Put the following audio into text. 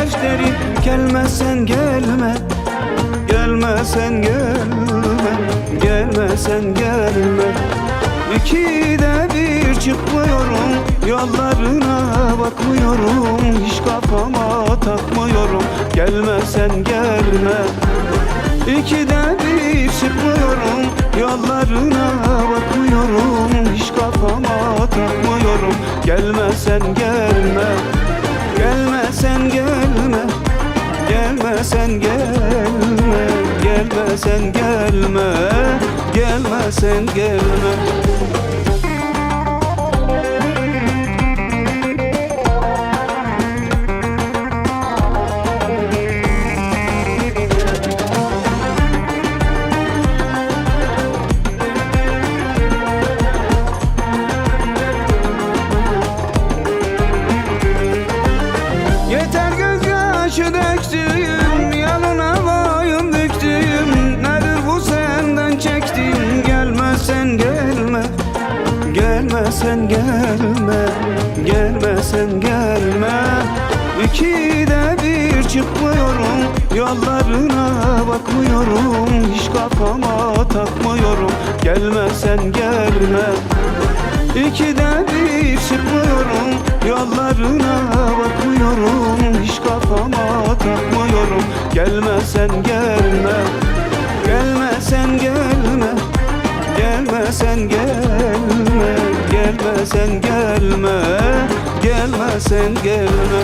defteri. Gelmezsen gelme, gelmezsen gelme, gelmezsen gelme. İkide bir çıkmıyorum, yollarına bakmıyorum, hiç kafama takmıyorum. Gelmezsen gelme. İkide bir çıkmıyorum, yollarına bakmıyorum, hiç kafama takmıyorum. Gelmezsen gelme, gelmezsen gelme, gelmezsen gelme, gelmezsen gelme, gelmezsen gelme. Yeter gözyaşı döktüm, yanına boyun büktüm. Nedir bu senden çektiğim? Gelmezsen gelme, gelmezsen gelme, gelmezsen gelme. İkide bir çıkmıyorum, yollarına bakmıyorum, hiç kafama takmıyorum. Gelmezsen gelme. İkide bir çıkmıyorum, yollarına bakmıyorum, hiç kafama takmıyorum. Gelmezsen gelme, gelmezsen gelme, gelmezsen gelme, gelmezsen gelme, gelmezsen gelme.